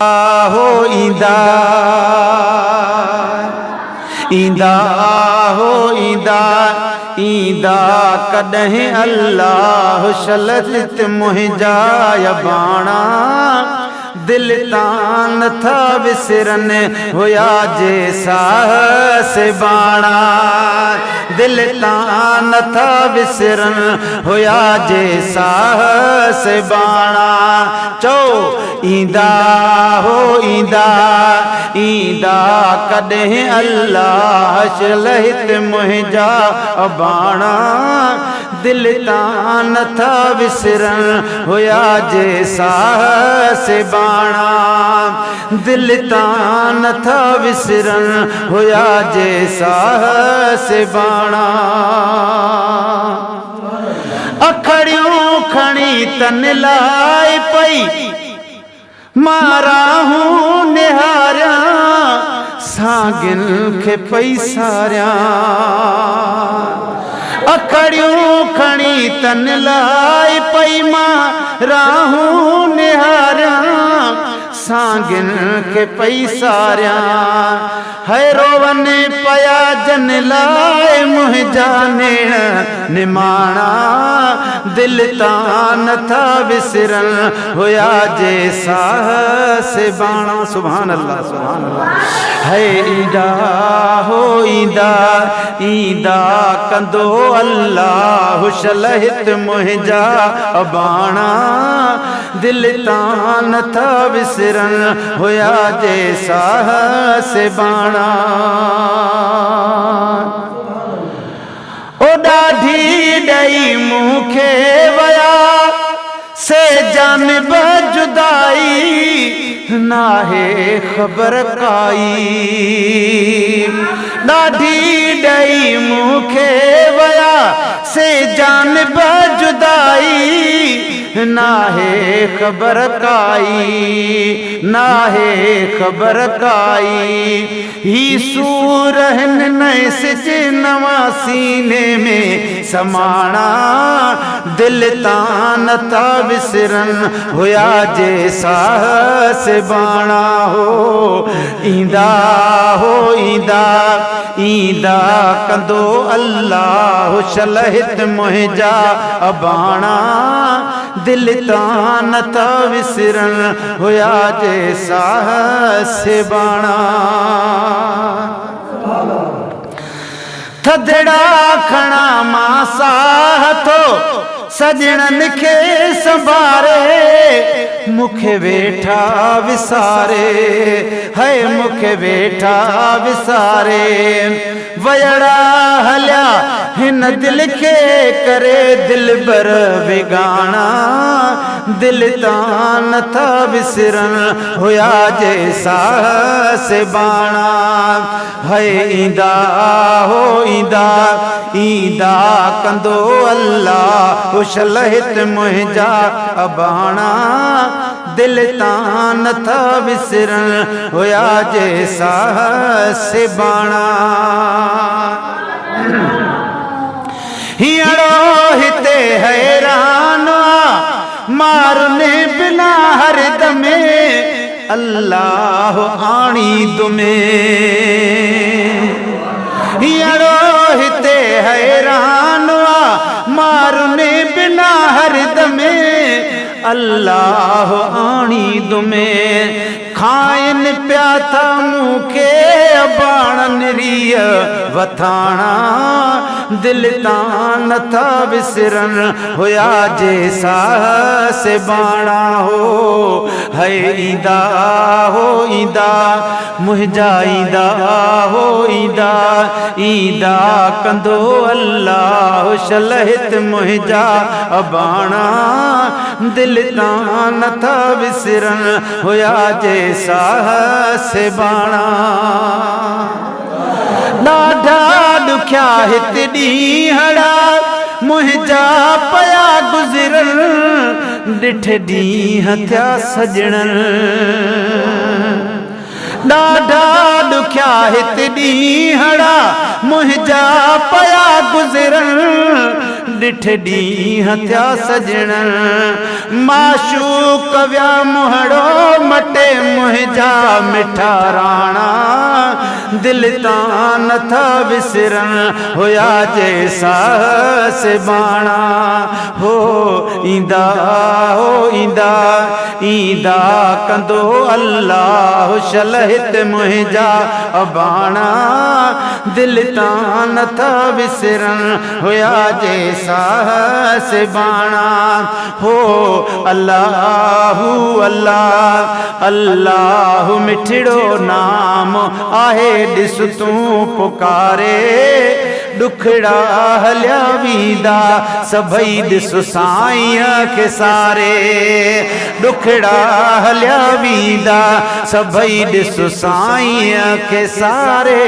हो ईंदा ईंदा हो ईंदा ईंदा कॾहिं अल्लाह शलत मुंहिंजा बाणा दिल तां नथा विसरनि हुया जे साहस बाणा दिल तां नथा विसरनि हुया जे साहस बाणा चओ ईंदा हो ईंदा ईंदा कॾहिं अल्लाह शलत मुंहिंजा बाणा दिल तां नथा विसरनि हुया जे साहस बाणा दिल तां नथा विसरनि हुया जे साहस बाणा अखड़ियूं खणी तन लाइ पई माराहूं निहारियां सागिन खे पई सारियां अखड़ियूं खणी तन लाई पई माराहूं निहारियां सागिन खे पई सारियां है रोवन पया जन लाइ मुंहिंजा नेण निमाणा दिल तां नथा विसरनि हुया जे साहस बाणा सुभान अल्लाह सुभान अल्लाह है ईंदा हो ईंदा ईंदा कंदो अल्लाह शलहित मुंहिंजा बाणा दिल तां नथा विसरनि हुया जे साहस बाणा ओ ॾाढी ॾई मूंखे वया से जानिब जुदाई नाहे ख़बर काई ॾाढी ॾई मूंखे वया से जानिब जुदाई नाहे ख़बर काई नाहे ख़बर काई ही सूरहन नए सिज नवा सीने में समाणा दिल तां नथा विसरनि हुया जे साहस बाणा हो ईंदा ईंदा कंदो अल्लाह शलहित मुंहिंजा बाणा दिल तां नथा विसरनि हुया जे साहस बाणा थधड़ा खणा मां साह थो सजणनि खे संभारे मूंखे वेठा विसारे है मूंखे वेठा विसारे वयड़ा हलिया हिन दिल खे करे दिलबर विगाणा दिल तां नथा विसरनि हुया जे साहस बाणा है ईंदा हो ईंदा ईंदा कंदो अल्लाह शलहित मुंहिंजा बाणा दिल तां नथा विसरनि हुया जे साहस बाणा हीअड़ो हिते हैरान मारने बिना हर दमे अल्लाह आणी दुमे हीअड़ो हिते हैरान मारने बिना हर दमे अल्लाह आणी दुमे खाइन पिया था मूंखे बाणनि रीह वथाणा दिल तां नथा विसरनि हुया जे साहस बाणा हो है ईंदा हो ईंदा मुंहिंजा ईंदा हो ईंदा ईंदा कंदो अल्लाह शलहित मुंहिंजा बाणा दिल तां नथा विसरनि हुया जे साहस बाणा ॾाढा ॾुखिया हित ॾींहड़ा मुंहिंजा पया गुज़रनि ॾिठ ॾींहं थिया सजणनि ॾाढा ॾुखिया हित ॾींहड़ा मुंहिंजा पया गुज़रनि ॾिठ ॾींहं थिया सजणनि माशूक विया मुहड़ो मटे मुंहिंजा मुंहिंजा मिठा राणा दिल तां नथा विसरन होया जे साहस बाणा हो ईंदा ईंदा कंदो अल्लाह शलहित मुंहिंजा अबाणा दिल तां नथा विसरन होया जे साहस बाणा हो अल्लाहु अल्लाह अल्लाह मिठड़ो नाम आहे ॾिस तूं पुकारे दुखड़ा हलिया वींदा सभई ॾिस साईं खे सारे दुखड़ा हलिया वींदा सभई ॾिस साईं खे सारे।